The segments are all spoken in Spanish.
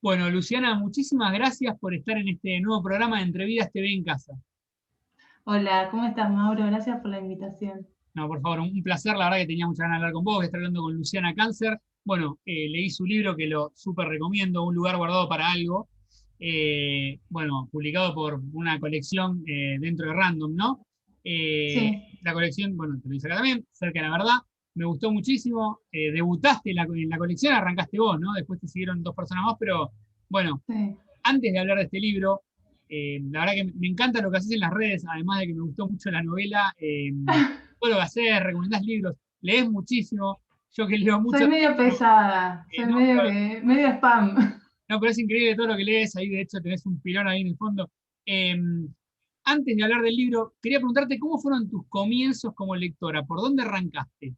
Bueno, Luciana, muchísimas gracias por estar en este nuevo programa de Entrevidas TV en Casa. Hola, ¿cómo estás, Mauro? Gracias por la invitación. No, por favor, un placer, la verdad que tenía muchas ganas de hablar con vos, de estar hablando con Luciana Cáncer. Bueno, leí su libro que lo súper recomiendo, Un lugar guardado para algo. Bueno, publicado por una colección dentro de Random, ¿no? Sí, La colección, bueno, te lo dice acá también, Cerca de la Verdad. Me gustó muchísimo. Debutaste en la colección, arrancaste vos, ¿no? Después te siguieron dos personas más, pero bueno, sí. antes de hablar de este libro, la verdad que me encanta lo que haces en las redes, además de que me gustó mucho la novela. Todo lo que haces, recomendás libros, lees muchísimo. Yo que leo mucho, Soy medio pesada, soy no, medio spam. no, pero es increíble todo lo que lees. Ahí, de hecho, tenés un pilón ahí en el fondo. Eh, Antes de hablar del libro, quería preguntarte cómo fueron tus comienzos como lectora, ¿por dónde arrancaste?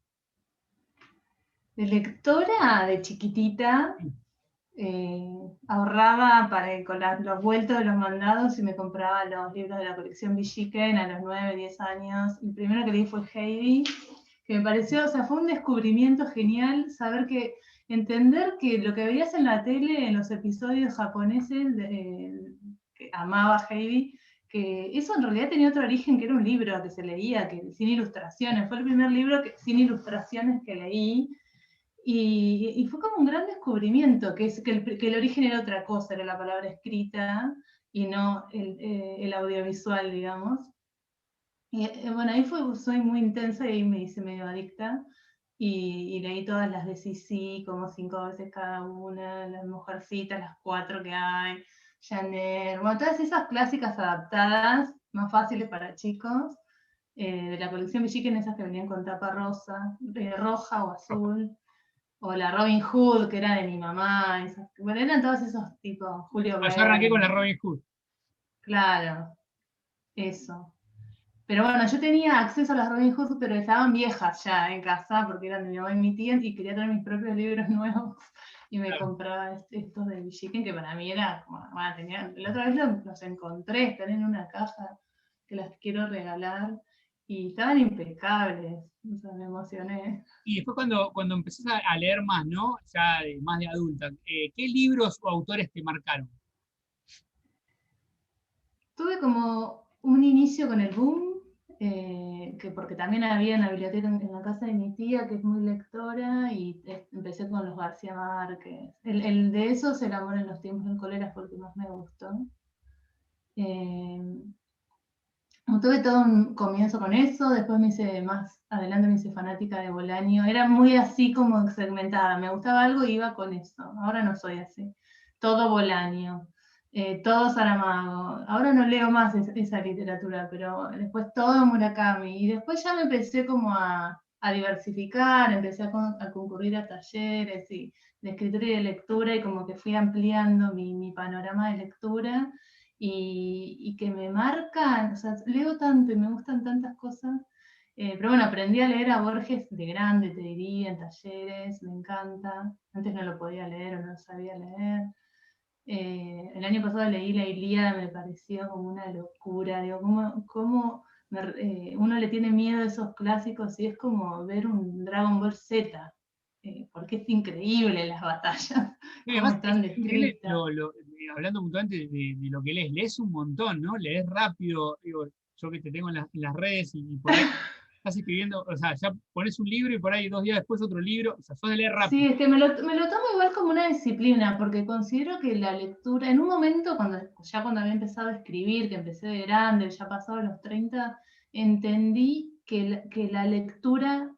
De lectora, de chiquitita, ahorraba con los vueltos de los mandados y me compraba los libros de la colección Villiquen a los 9, 10 años. El primero que leí fue Heidi, que me pareció, o sea, fue un descubrimiento genial entender que lo que veías en la tele, en los episodios japoneses, que amaba Heidi, que eso en realidad tenía otro origen, que era un libro que se leía, sin ilustraciones. Fue el primer libro sin ilustraciones que leí. Y fue como un gran descubrimiento, que el origen era otra cosa, era la palabra escrita y no el audiovisual, digamos. Bueno, soy muy intensa y ahí me hice medio adicta. Y leí todas las de Sisi, como 5 veces cada una, las Mujercitas, las 4 que hay, Janet, bueno, todas esas clásicas adaptadas, más fáciles para chicos, de la colección Villiquen, esas que venían con tapa roja o azul, o la Robin Hood, que era de mi mamá, bueno, eran todos esos tipos, Julio Bueno, yo arranqué con la Verne, Robin Hood. claro, eso. Pero bueno, yo tenía acceso a las Robin Hood, pero estaban viejas ya en casa, porque eran de mi mamá y mi tía, y quería tener mis propios libros nuevos, y me Claro. compraba estos de Villiquen, que para mí era como, bueno, la otra vez los encontré, están en una caja, que las quiero regalar, y estaban impecables, o sea, me emocioné. Y después cuando empezás a leer más, ¿no? Ya más de adulta, ¿qué libros o autores te marcaron? Tuve como un inicio con el boom, que porque también había una biblioteca en la casa de mi tía, que es muy lectora, y empecé con los García Márquez. El de esos, El amor en los tiempos del cólera, fue el que más me gustó. Eh, Tuve todo un comienzo con eso, después más adelante me hice fanática de Bolaño. Era muy así como segmentada, me gustaba algo y iba con eso. Ahora no soy así. Todo Bolaño, todo Saramago. Ahora no leo más esa literatura, pero después todo Murakami. Y después ya me empecé como a diversificar, empecé a concurrir a talleres de escritura y de lectura, y como que fui ampliando mi panorama de lectura, y que me marcan, o sea, leo tanto y me gustan tantas cosas, pero bueno, aprendí a leer a Borges de grande, te diría, en talleres, me encanta. Antes no lo podía leer o no lo sabía leer. El año pasado leí la Ilíada, me pareció como una locura. Digo, uno le tiene miedo a esos clásicos y es como ver un Dragon Ball Z, porque es increíble las batallas, Y cómo además es están increíble, descritas. hablando puntualmente de lo que lees un montón, ¿no? Lees rápido, digo, yo que te tengo en las redes y por ahí estás escribiendo, o sea, ya pones un libro y por ahí 2 días después otro libro, o sea, sos de leer Sí, rápido. es que me lo tomo igual como una disciplina, porque considero que la lectura, en un momento, cuando había empezado a escribir, que empecé de grande, ya pasado los 30, entendí que la lectura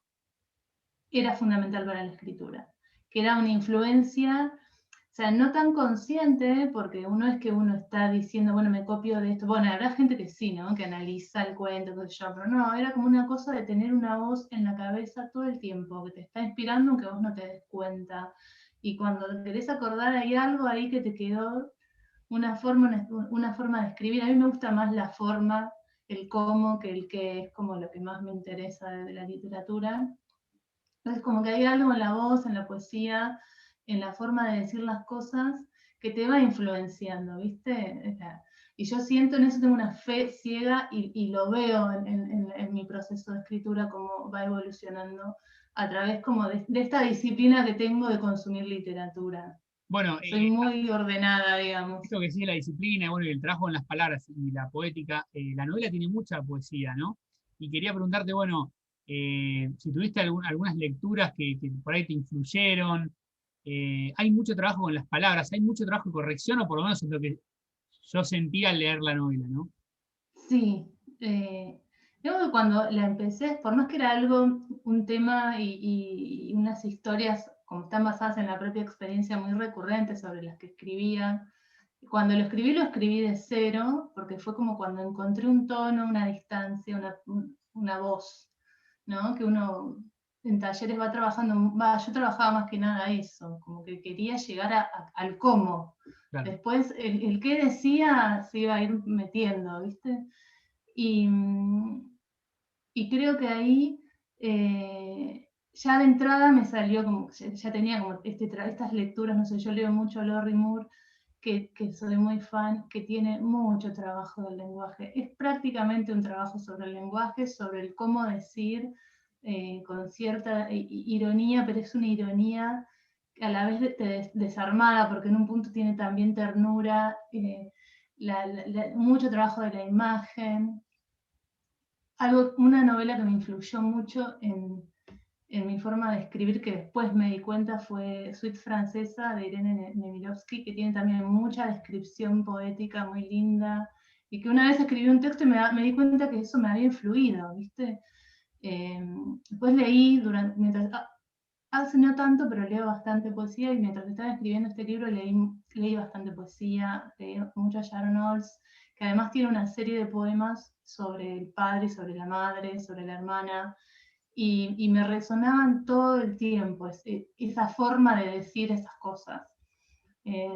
era fundamental para la escritura, que era una influencia, o sea, no tan consciente, porque uno está diciendo, bueno, me copio de esto. Bueno, habrá gente que sí, ¿no? Que analiza el cuento, qué sé yo, pero no, era como una cosa de tener una voz en la cabeza todo el tiempo, que te está inspirando aunque vos no te des cuenta. Y cuando querés acordar, hay algo ahí que te quedó, una forma de escribir. A mí me gusta más la forma, el cómo, que el qué, es como lo que más me interesa de la literatura. Entonces, como que hay algo en la voz, en la poesía, en la forma de decir las cosas, que te va influenciando, ¿viste? Y yo siento en eso, tengo una fe ciega, y lo veo en mi proceso de escritura, cómo va evolucionando a través como de esta disciplina que tengo de consumir literatura. Bueno, Soy muy ordenada, digamos. esto que sí es la disciplina, bueno, y el trabajo en las palabras y la poética, la novela tiene mucha poesía, ¿no? Y quería preguntarte, bueno, si tuviste algunas lecturas que por ahí te influyeron. Hay mucho trabajo con las palabras, hay mucho trabajo de corrección, o por lo menos es lo que yo sentía al leer la novela, ¿no? Sí, creo que cuando la empecé, por más que era algo, un tema y unas historias, como están basadas en la propia experiencia, muy recurrentes sobre las que escribía, cuando lo escribí de cero, porque fue como cuando encontré un tono, una distancia, una voz, ¿no? Que uno en talleres va trabajando, yo trabajaba más que nada eso, como que quería llegar al cómo. Claro. Después el qué decía se iba a ir metiendo, ¿viste? Y, y creo que ahí ya de entrada me salió como, ya tenía como estas lecturas, no sé, yo leo mucho a Lori Moore, que soy muy fan, que tiene mucho trabajo del lenguaje. Es prácticamente un trabajo sobre el lenguaje, sobre el cómo decir con cierta ironía, pero es una ironía a la vez desarmada, porque en un punto tiene también ternura, mucho trabajo de la imagen. Una novela que me influyó mucho en mi forma de escribir, que después me di cuenta, fue Suite Francesa de Irene Nemirovsky, que tiene también mucha descripción poética muy linda, y que una vez escribí un texto y me di cuenta que eso me había influido, ¿viste? Después leí, hace no tanto, pero leo bastante poesía, y mientras estaba escribiendo este libro leí bastante poesía, leí mucho a Sharon Olds, que además tiene una serie de poemas sobre el padre, sobre la madre, sobre la hermana, y me resonaban todo el tiempo, esa forma de decir esas cosas.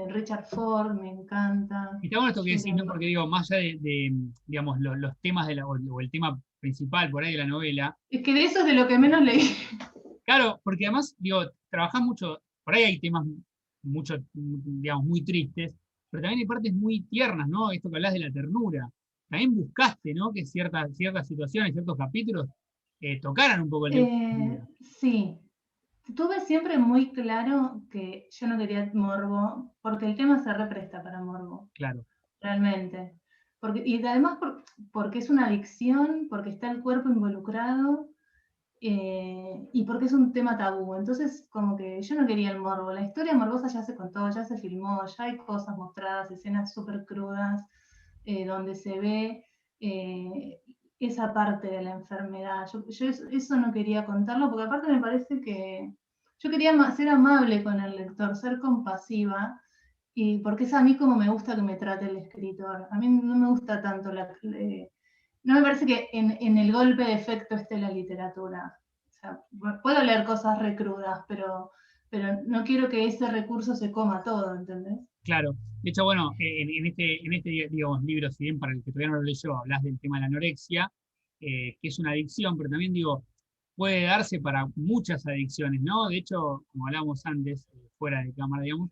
Richard Ford me encanta. Y está bueno esto que decís, Julian ¿no? Porque digo, más allá digamos, los temas o el tema principal por ahí de la novela, Es que de eso es de lo que menos leí. claro, porque además, digo, trabajás mucho, por ahí hay temas mucho, digamos, muy tristes, pero también hay partes muy tiernas, ¿no? Esto que hablas de la ternura. También buscaste, ¿no? Que ciertas situaciones, ciertos capítulos tocaran un poco el tema de la ternura. Sí, tuve siempre muy claro que yo no quería morbo, porque el tema se represta para morbo, Claro, realmente. Y además porque es una adicción, porque está el cuerpo involucrado y porque es un tema tabú. Entonces, como que yo no quería el morbo. La historia morbosa ya se contó, ya se filmó, ya hay cosas mostradas, escenas súper crudas, donde se ve esa parte de la enfermedad. Yo eso no quería contarlo, porque aparte me parece que yo quería ser amable con el lector, ser compasiva, y porque es a mí como me gusta que me trate el escritor. A mí no me gusta tanto no me parece que en el golpe de efecto esté la literatura. O sea, puedo leer cosas recrudas, pero no quiero que ese recurso se coma todo, ¿entendés? claro. De hecho, bueno, en este, digamos, libro, si bien para el que todavía no lo leyó, hablas del tema de la anorexia, que es una adicción, pero también digo, puede darse para muchas adicciones, ¿no? De hecho, como hablábamos antes, fuera de cámara, digamos,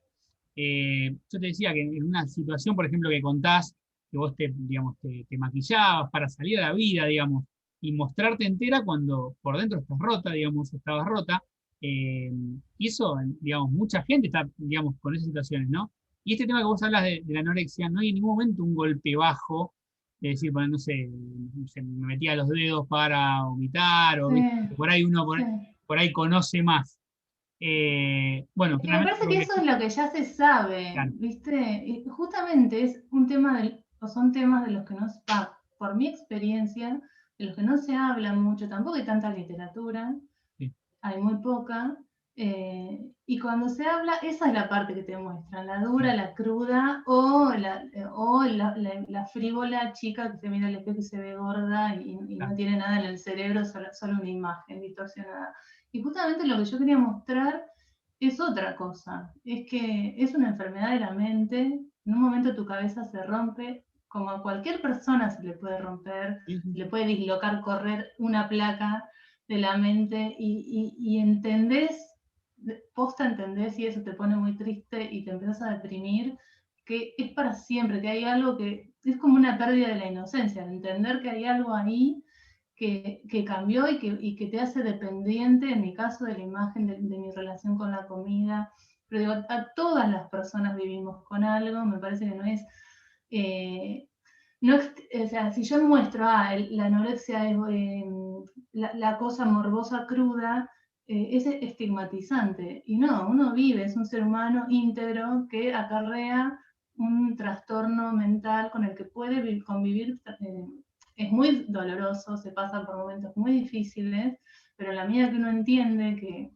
yo te decía que en una situación, por ejemplo, que contás, que vos digamos, te maquillabas para salir a la vida, digamos, y mostrarte entera cuando por dentro estás rota, digamos, estabas rota, eh, y eso, digamos, mucha gente está, digamos, con esas situaciones, ¿no? Y este tema que vos hablas de la anorexia, no hay en ningún momento un golpe bajo, de decir, bueno, no sé, me metía los dedos para vomitar, o Sí, ¿viste? Por ahí uno sí. por ahí conoce más. Bueno, Es que me claramente parece lo que que eso es decís, lo que ya se sabe, claro, ¿viste? Y justamente es un tema o son temas de los que no se, por mi experiencia, de los que no se habla mucho, tampoco hay tanta literatura, sí, hay muy poca, y cuando se habla, esa es la parte que te muestran, la dura, claro, la cruda, o la frívola chica que se mira al espejo y se ve gorda y no claro. tiene nada en el cerebro, solo una imagen distorsionada. Y justamente lo que yo quería mostrar es otra cosa, es que es una enfermedad de la mente, en un momento tu cabeza se rompe, como a cualquier persona se le puede romper, Sí, sí, se le puede dislocar, correr una placa de la mente y entendés, posta entendés y eso te pone muy triste y te empiezas a deprimir, que es para siempre, que hay algo que es como una pérdida de la inocencia, de entender que hay algo ahí que cambió y que te hace dependiente, en mi caso, de la imagen de mi relación con la comida, pero digo, a todas las personas vivimos con algo, me parece que no es... no, o sea, si yo muestro, la anorexia es la cosa morbosa cruda, es estigmatizante. Y no, uno vive, es un ser humano íntegro que acarrea un trastorno mental con el que puede convivir. Es muy doloroso, se pasa por momentos muy difíciles, pero en la medida que uno entiende que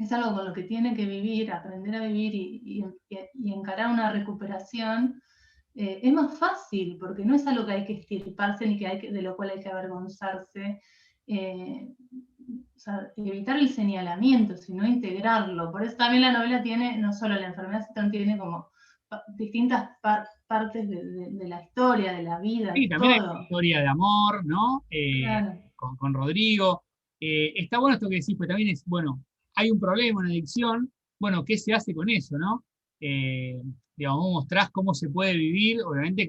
es algo con lo que tiene que vivir, aprender a vivir y encarar una recuperación, es más fácil, porque no es algo que hay que estirparse ni de lo cual hay que avergonzarse. O sea, evitar el señalamiento, sino integrarlo. Por eso también la novela tiene, no solo la enfermedad, sino tiene como distintas partes de la historia, de la vida, Sí, de también hay una todo. historia de amor, ¿no? Claro. Con Rodrigo. Está bueno esto que decís, pues también es, bueno, hay un problema, una adicción, bueno, ¿qué se hace con eso, no? Eh, digamos, vos mostrás cómo se puede vivir, obviamente,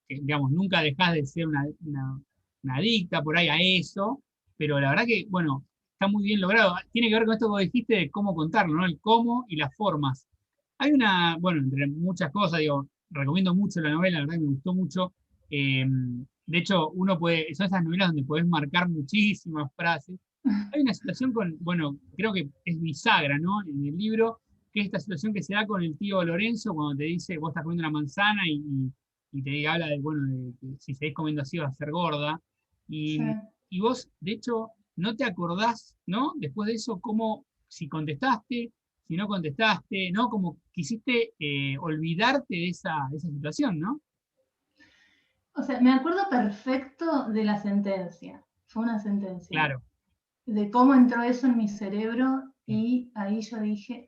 digamos, nunca dejás de ser una adicta por ahí a eso, pero la verdad que, bueno, está muy bien logrado. Tiene que ver con esto que vos dijiste de cómo contarlo, ¿no? El cómo y las formas. Hay bueno, entre muchas cosas, digo, recomiendo mucho la novela, la verdad que me gustó mucho. De hecho, son esas novelas donde podés marcar muchísimas frases. Hay una situación bueno, creo que es bisagra, ¿no? En el libro, que es esta situación que se da con el tío Lorenzo cuando te dice, vos estás comiendo una manzana y te habla de, bueno, de que si seguís comiendo así vas a ser gorda. Sí. Y vos, de hecho, no te acordás, ¿no? Después de eso, si contestaste, si no contestaste, ¿no? Como quisiste olvidarte de esa situación, ¿no? O sea, me acuerdo perfecto de la sentencia. Fue una sentencia. Claro. De cómo entró eso en mi cerebro y ahí yo dije,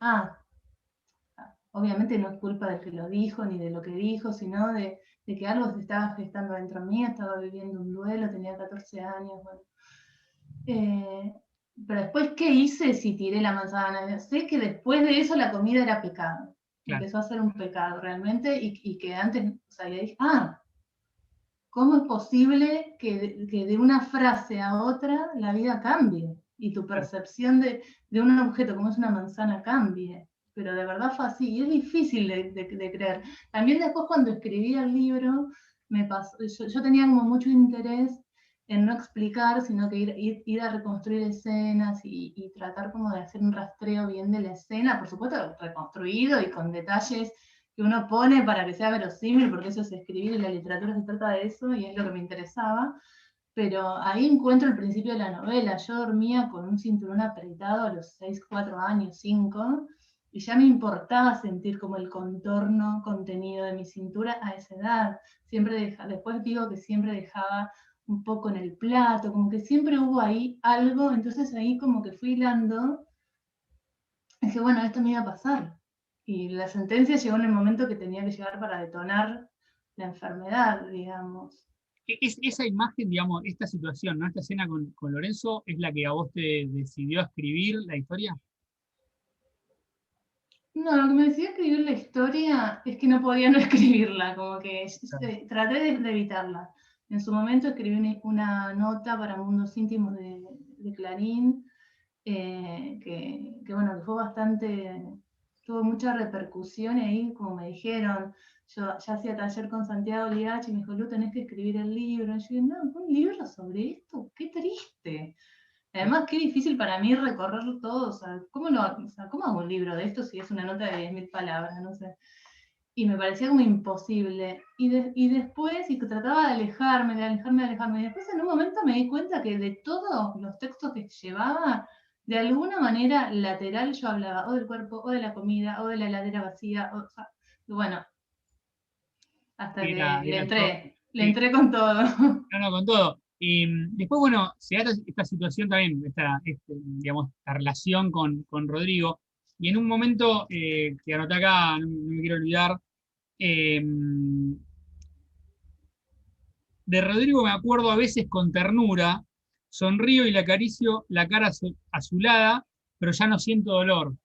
obviamente no es culpa del que lo dijo ni de lo que dijo, sino de que algo se estaba gestando dentro mío, estaba viviendo un duelo, tenía 14 años, bueno. Pero después, ¿qué hice si tiré la manzana? Sé que después de eso la comida era pecado. Claro. Empezó a ser un pecado realmente y que antes, o sea, le dije, ¿cómo es posible que de una frase a otra la vida cambie? Y tu Claro. percepción de un objeto como es una manzana cambie. Pero de verdad fue así. Y es difícil de creer. También después cuando escribí el libro, me pasó, yo tenía como mucho interés en no explicar, sino que ir a reconstruir escenas y tratar como de hacer un rastreo bien de la escena, por supuesto reconstruido y con detalles que uno pone para que sea verosímil, porque eso es escribir y la literatura se trata de eso y es lo que me interesaba. Pero ahí encuentro el principio de la novela. Yo dormía con un cinturón apretado a los 6, 4 años, 5, y ya me importaba sentir como el contorno contenido de mi cintura a esa edad. Después digo que siempre dejaba un poco en el plato, como que siempre hubo ahí algo, entonces ahí como que fui hilando, dije, bueno, esto me iba a pasar. Y la sentencia llegó en el momento que tenía que llegar para detonar la enfermedad, digamos. Esa imagen, digamos, esta situación, ¿no? Esta escena con Lorenzo, ¿es la que a vos te decidió escribir la historia? No, lo que me decía escribir la historia es que no podía no escribirla, como que Claro. traté de evitarla. En su momento escribí una nota para Mundos Íntimos de Clarín, bueno, que fue bastante, tuvo mucha repercusión y ahí, como me dijeron, yo ya hacía taller con Santiago Liach y me dijo, Lu, tenés que escribir el libro. Y yo dije, no, un libro sobre esto, qué triste. Además, qué difícil para mí recorrer todo, o sea, ¿cómo hago un libro de esto si es una nota de 10.000 palabras? No sé. Y me parecía como imposible. Y después, y que trataba de alejarme, de alejarme, de alejarme. Y después en un momento me di cuenta que de todos los textos que llevaba, de alguna manera lateral yo hablaba o del cuerpo, o de la comida, o de la heladera vacía. O sea, y bueno, hasta que Era todo. le Sí, entré con todo. no, no, con todo. Y después, bueno, se da esta situación también, digamos, esta relación con Rodrigo. Y en un momento que anoté acá, no me quiero olvidar, eh, de Rodrigo me acuerdo a veces con ternura, sonrío y le acaricio la cara azulada, pero ya no siento dolor.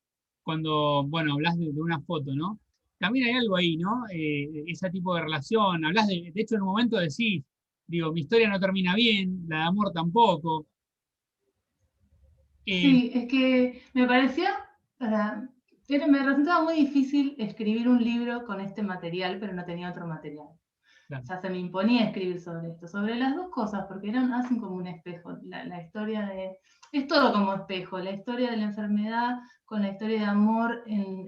Cuando, bueno, hablas de una foto, ¿no? También hay algo ahí, ¿no? Ese tipo de relación. Hablas de hecho, en un momento decís, digo, mi historia no termina bien, la de amor tampoco. Eh, Sí, es que me pareció, o sea, Me resultaba muy difícil escribir un libro con este material, pero no tenía otro material. Claro. O sea, se me imponía escribir sobre esto, sobre las dos cosas, porque hacen como un espejo. La historia de... Es todo como espejo, la historia de la enfermedad con la historia de amor,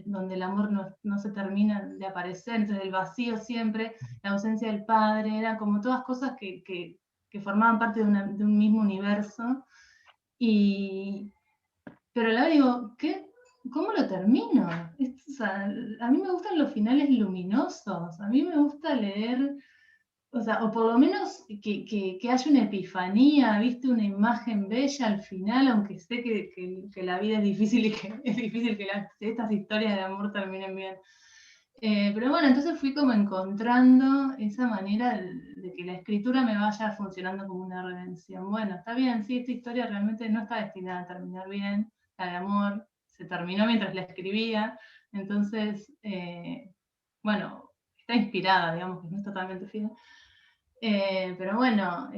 donde el amor no se termina de aparecer, entonces el vacío siempre, la ausencia del padre, eran como todas cosas que formaban parte de un mismo universo. Pero a la vez digo, ¿cómo lo termino? O sea, a mí me gustan los finales luminosos, a mí me gusta leer, o sea, o por lo menos que haya una epifanía, viste, una imagen bella al final, aunque sé que la vida es difícil y que es difícil que estas historias de amor terminen bien. Pero bueno, entonces fui como encontrando esa manera de que la escritura me vaya funcionando como una redención. Bueno, está bien, sí, esta historia realmente no está destinada a terminar bien, la de amor se terminó mientras la escribía, entonces, bueno, está inspirada, digamos, que no es totalmente fiel. Pero bueno,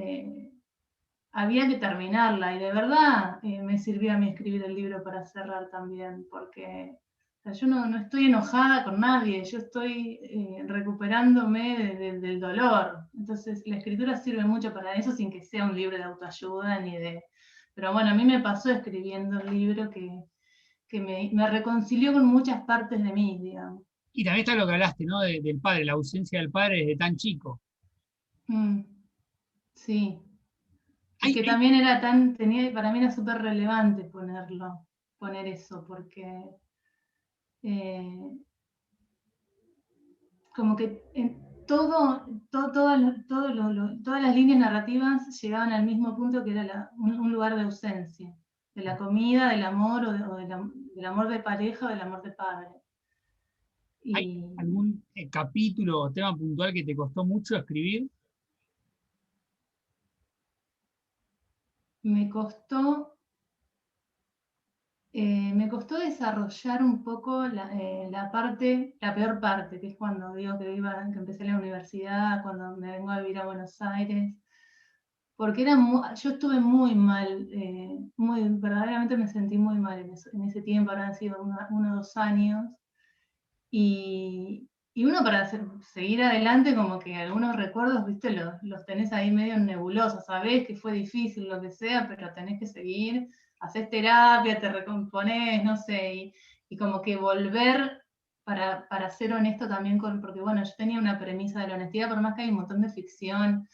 había que terminarla y de verdad me sirvió a mí escribir el libro para cerrar también, porque o sea, yo no estoy enojada con nadie, yo estoy recuperándome del dolor. Entonces la escritura sirve mucho para eso sin que sea un libro de autoayuda ni de... Pero bueno, a mí me pasó escribiendo el libro que me reconcilió con muchas partes de mí, digamos. Y también está lo que hablaste, ¿no? Del padre, la ausencia del padre desde tan chico. Mm, sí. Y Hay, que hay- también para mí era súper relevante poner eso, porque eh, como que en todas las líneas narrativas llegaban al mismo punto que era un lugar de ausencia, de la comida, del amor del amor de pareja o del amor de padre. hay Y algún capítulo o tema puntual que te costó mucho escribir? me costó me costó desarrollar un poco la peor parte, que es cuando digo que empecé la universidad, cuando me vengo a vivir a Buenos Aires, porque yo estuve muy mal, verdaderamente me sentí muy mal en ese tiempo, habrán sido 1 o 2 años, y uno para seguir adelante, como que algunos recuerdos, viste, los tenés ahí medio nebulosos, sabés que fue difícil, lo que sea, pero tenés que seguir, haces terapia, te recomponés, no sé, y como que volver para ser honesto también porque bueno, yo tenía una premisa de la honestidad, por más que hay un montón de ficción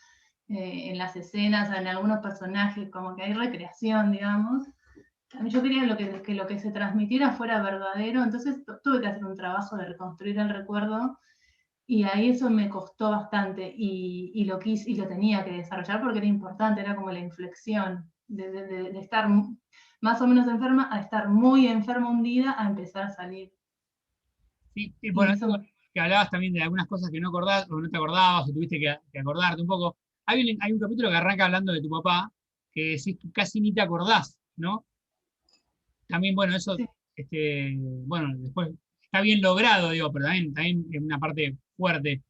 en las escenas, en algunos personajes, como que hay recreación, digamos. Yo quería que lo que se transmitiera fuera verdadero, entonces tuve que hacer un trabajo de reconstruir el recuerdo y ahí eso me costó bastante y lo quise y lo tenía que desarrollar porque era importante, era como la inflexión de estar más o menos enferma a estar muy enferma un día a empezar a salir. Sí, y Y bueno, esto eso, que hablabas también de algunas cosas que no acordás o no te acordabas o tuviste que acordarte un poco. Hay un capítulo que arranca hablando de tu papá, que decís que casi ni te acordás, ¿no? También, bueno, eso, sí, bueno, después está bien logrado, digo, pero también es una parte fuerte.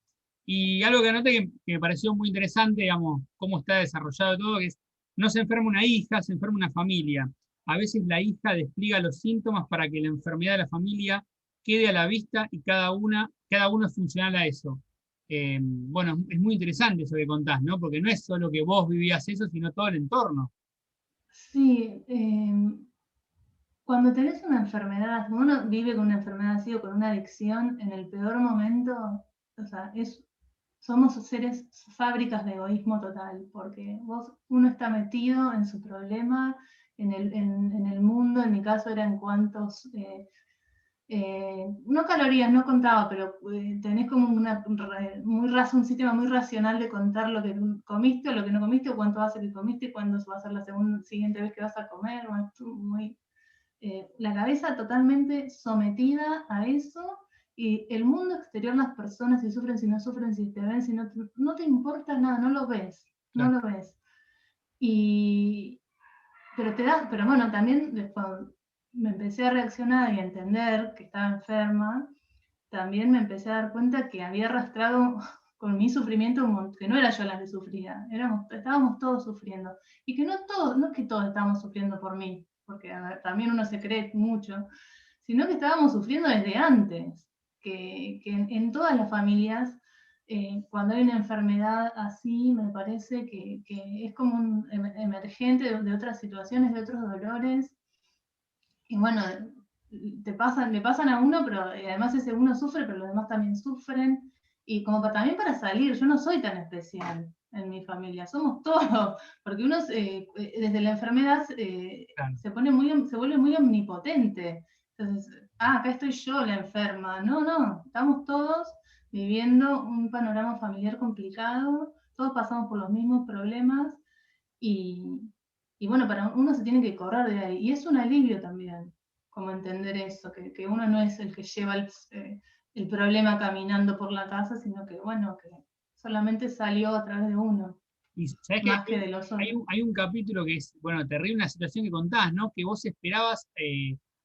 Y algo que anoté que me pareció muy interesante, digamos, cómo está desarrollado todo, que es, no se enferma una hija, se enferma una familia. A veces la hija despliega los síntomas para que la enfermedad de la familia quede a la vista y cada uno es funcional a eso. Bueno, es muy interesante eso que contás, ¿no? Porque no es solo que vos vivías eso, sino todo el entorno. sí, cuando tenés una enfermedad, cuando uno vive con una enfermedad así o con una adicción, en el peor momento, o sea, somos seres fábricas de egoísmo total, porque uno está metido en su problema, en el mundo, en mi caso era en cuantos, no calorías, no contaba, pero tenés como un sistema muy racional de contar lo que comiste o lo que no comiste, o cuánto va a ser que comiste, cuándo va a ser la siguiente vez que vas a comer, bueno, muy la cabeza totalmente sometida a eso y el mundo exterior, las personas, si sufren, si no sufren, si te ven, si no te importa nada, no lo ves, no Claro. lo ves. Y, pero bueno, también después me empecé a reaccionar y a entender que estaba enferma, también me empecé a dar cuenta que había arrastrado con mi sufrimiento, que no era yo la que sufría, estábamos todos sufriendo. Y que no es que todos estábamos sufriendo por mí, porque a ver, también uno se cree mucho, sino que estábamos sufriendo desde antes, que en todas las familias, cuando hay una enfermedad así, me parece que es como un emergente de otras situaciones, de otros dolores, y bueno, le pasan a uno, pero además ese uno sufre, pero los demás también sufren, y como también para salir, yo no soy tan especial en mi familia, somos todos, porque uno desde la enfermedad Claro. se vuelve muy omnipotente. Entonces, acá estoy yo la enferma. No, no, estamos todos viviendo un panorama familiar complicado, todos pasamos por los mismos problemas y, y bueno, para uno se tiene que correr de ahí. Y es un alivio también, como entender eso, que uno no es el que lleva el problema caminando por la casa, sino que bueno, que solamente salió a través de uno, Y sabes que más que de los otros. hay un capítulo que es, bueno, terrible, una situación que contás, ¿no? Que vos esperabas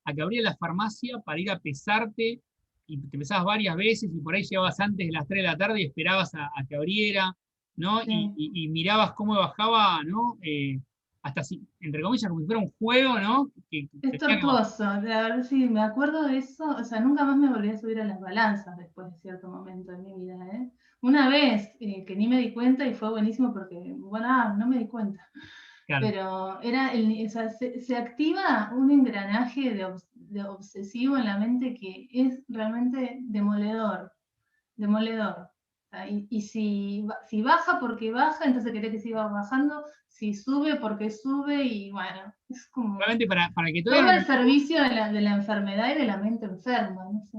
a que abriera la farmacia para ir a pesarte y te pesabas varias veces y por ahí llegabas antes de las 3 de la tarde y esperabas a que abriera, ¿no? Sí. Y mirabas cómo bajaba, ¿no? Hasta así, entre comillas, como si fuera un juego, ¿no? Que Es tenía que bajar. tortuoso, a ver si me acuerdo de eso, o sea, nunca más me volví a subir a las balanzas después de cierto momento de mi vida, ¿eh? Una vez que ni me di cuenta y fue buenísimo porque, bueno, no me di cuenta, Claro. pero o sea, se activa un engranaje de obsesivo en la mente que es realmente demoledor, demoledor. Y si baja porque baja, entonces querés que siga bajando, si sube porque sube, y bueno, es como Igualmente para que todavía todo no al servicio de la enfermedad y de la mente enferma, no sé.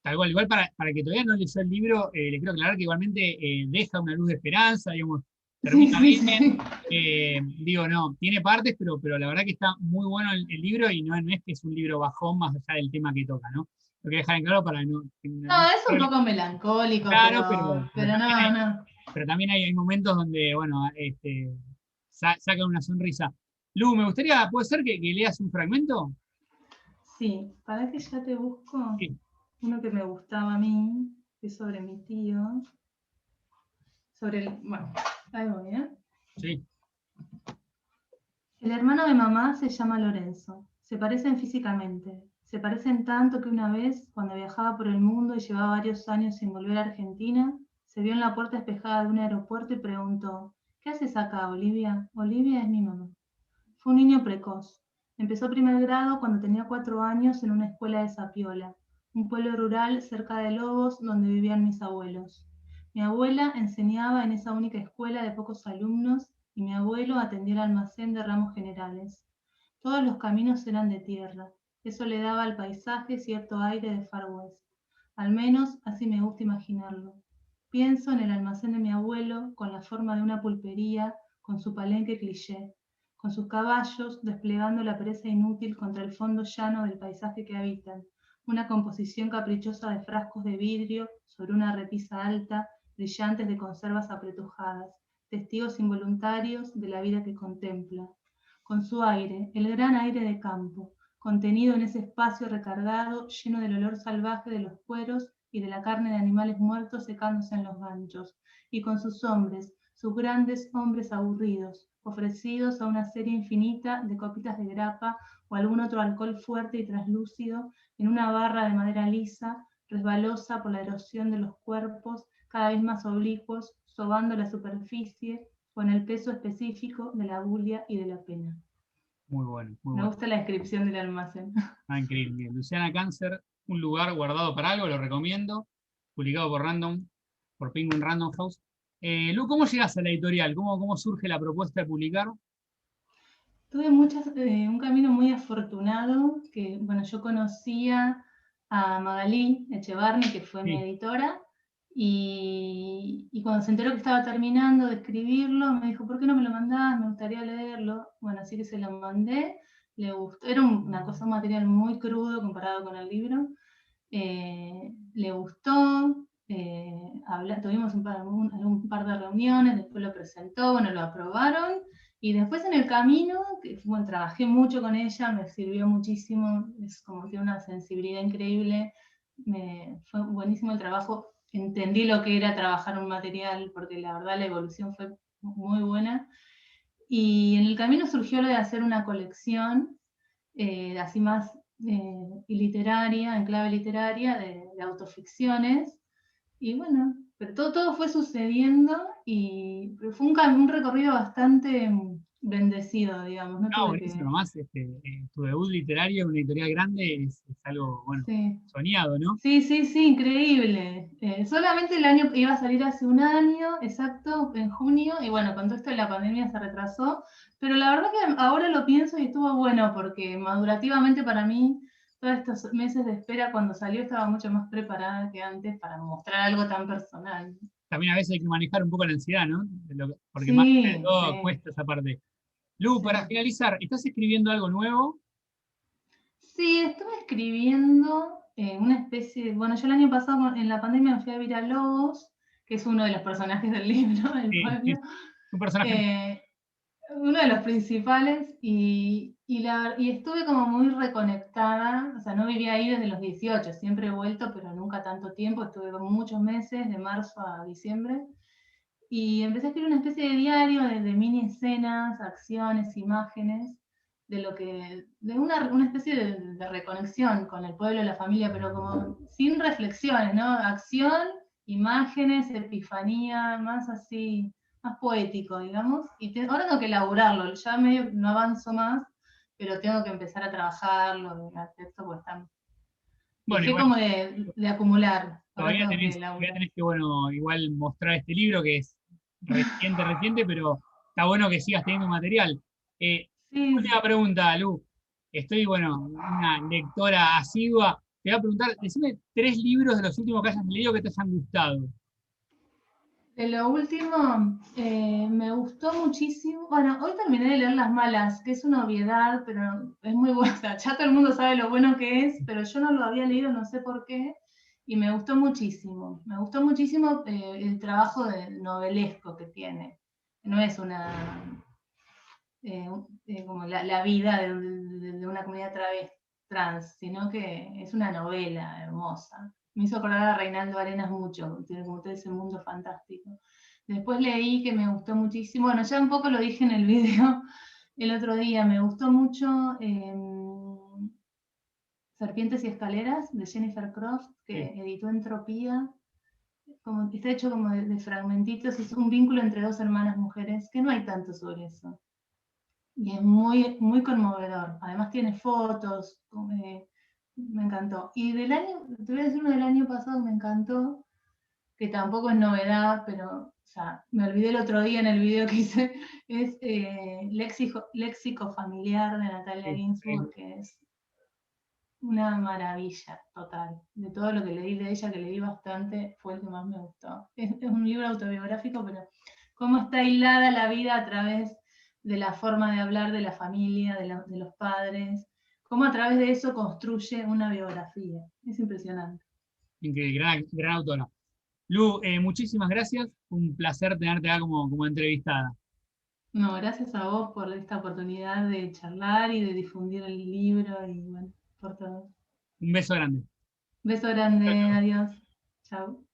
tal cual, igual para que todavía no leyó el libro, le quiero aclarar que igualmente deja una luz de esperanza, digamos, Sí, termina sí, bien. sí. Digo, no, tiene partes, pero la verdad que está muy bueno el libro y no es que es un libro bajón más allá del tema que toca, ¿no? Lo que dejar en claro para no, No, es un poco melancólico, claro, pero también no, hay, no. hay momentos donde, bueno, saca una sonrisa. Lu, me gustaría, ¿puede ser que leas un fragmento? Sí, para que ya te busco Sí, uno que me gustaba a mí, que es sobre mi tío, bueno, ahí voy, ¿eh? sí. El hermano de mamá se llama Lorenzo. Se parecen físicamente. Se parecen tanto que una vez, cuando viajaba por el mundo y llevaba varios años sin volver a Argentina, se vio en la puerta espejada de un aeropuerto y preguntó: ¿Qué haces acá, Olivia? Olivia es mi mamá. Fue un niño precoz. Empezó primer grado cuando tenía 4 años en una escuela de Sapiola, un pueblo rural cerca de Lobos donde vivían mis abuelos. Mi abuela enseñaba en esa única escuela de pocos alumnos y mi abuelo atendía el almacén de ramos generales. Todos los caminos eran de tierra. Eso le daba al paisaje cierto aire de Far West. Al menos así me gusta imaginarlo. Pienso en el almacén de mi abuelo con la forma de una pulpería, con su palenque cliché, con sus caballos desplegando la pereza inútil contra el fondo llano del paisaje que habitan, una composición caprichosa de frascos de vidrio sobre una repisa alta, brillantes de conservas apretujadas, testigos involuntarios de la vida que contempla. Con su aire, el gran aire de campo, contenido en ese espacio recargado, lleno del olor salvaje de los cueros y de la carne de animales muertos secándose en los ganchos, y con sus hombres, sus grandes hombres aburridos, ofrecidos a una serie infinita de copitas de grapa o algún otro alcohol fuerte y traslúcido en una barra de madera lisa, resbalosa por la erosión de los cuerpos cada vez más oblicuos, sobando la superficie con el peso específico de la bulia y de la pena. Muy bueno, muy Me bueno. gusta la descripción del almacén. Ah, increíble. Bien. Luciana Cáncer, un lugar guardado para algo, lo recomiendo. Publicado por Penguin Random House. Lu, ¿cómo llegas a la editorial? ¿Cómo surge la propuesta de publicar? Tuve un camino muy afortunado, que bueno, yo conocía a Magalí Echevarne, que fue mi Sí, editora, y cuando se enteró que estaba terminando de escribirlo, me dijo: ¿por qué no me lo mandás? Me gustaría leerlo. Bueno, así que se lo mandé, le gustó, era un material muy crudo comparado con el libro, le gustó, tuvimos un par de reuniones, después lo presentó, bueno, lo aprobaron, y después en el camino, bueno, trabajé mucho con ella, me sirvió muchísimo, es como que una sensibilidad increíble, fue buenísimo el trabajo, entendí lo que era trabajar un material, porque la verdad la evolución fue muy buena, y en el camino surgió lo de hacer una colección, así más y literaria, en clave literaria, de autoficciones. Y bueno, pero todo fue sucediendo y fue un recorrido bastante bendecido, digamos. No No, tuve buenísimo. que... Además, tu debut literario en una editorial grande es algo, bueno, Sí. soñado, ¿no? Sí, sí, sí, increíble. Solamente el año iba a salir hace un año, exacto, en junio, y bueno, con todo esto de la pandemia se retrasó, pero la verdad que ahora lo pienso y estuvo bueno porque madurativamente para mí, todos estos meses de espera cuando salió estaba mucho más preparada que antes para mostrar algo tan personal. También a veces hay que manejar un poco la ansiedad, ¿no? Porque más de Sí, todo sí, cuesta esa parte. Lu, sí. para finalizar, ¿estás escribiendo algo nuevo? Sí, estuve escribiendo una especie de... Bueno, yo el año pasado en la pandemia me fui a vivir a Lobos, que es uno de los personajes del libro, del Es pueblo. un personaje. Eh, Uno de los principales y estuve como muy reconectada, o sea, no vivía ahí desde los 18, siempre he vuelto, pero nunca tanto tiempo, estuve muchos meses, de marzo a diciembre, y empecé a escribir una especie de diario de mini escenas, acciones, imágenes, de lo que, de una especie de reconexión con el pueblo, la familia, pero como sin reflexiones, ¿no? Acción, imágenes, epifanía, más así, más poético, digamos. Ahora tengo que elaborarlo, ya medio no avanzo más, pero tengo que empezar a trabajarlo, el texto, pues Bueno, dejé igual como de acumular, ahora tengo que todavía elaborar. tenés que, bueno, igual mostrar este libro que es reciente, pero está bueno que sigas teniendo material. Eh, Sí. Última pregunta, Lu. Estoy, bueno, una lectora asidua. Te voy a preguntar, decime 3 libros de los últimos que hayas leído que te hayan gustado. De lo último, me gustó muchísimo. Bueno, hoy terminé de leer Las Malas, que es una obviedad, pero es muy buena. O sea, ya todo el mundo sabe lo bueno que es, pero yo no lo había leído, no sé por qué, y me gustó muchísimo. Me gustó muchísimo el trabajo novelesco que tiene. No es como la vida de una comunidad trans, sino que es una novela hermosa. Me hizo acordar a Reinaldo Arenas mucho, tiene como todo ese mundo fantástico. Después leí que me gustó muchísimo, bueno, ya un poco lo dije en el video el otro día, me gustó mucho Serpientes y Escaleras de Jennifer Croft, Sí. que editó Entropía, como, está hecho como de fragmentitos, es un vínculo entre dos hermanas mujeres, que no hay tanto sobre eso. Y es muy, muy conmovedor. Además tiene fotos, me encantó. Y del año, te voy a decir uno del año pasado que me encantó, que tampoco es novedad, pero, o sea, me olvidé el otro día en el video que hice, es Léxico Familiar de Natalia Sí, Ginsburg, sí. que es una maravilla total. De todo lo que leí de ella, que leí bastante, fue el que más me gustó. Es un libro autobiográfico, pero cómo está hilada la vida a través de la forma de hablar de la familia, de los padres, cómo a través de eso construye una biografía. Es impresionante. Increíble, gran autora. Lu, muchísimas gracias. Un placer tenerte acá como entrevistada. No, gracias a vos por esta oportunidad de charlar y de difundir el libro y bueno, por todo. Un beso grande. Beso grande, Chau, chau. adiós. Chao.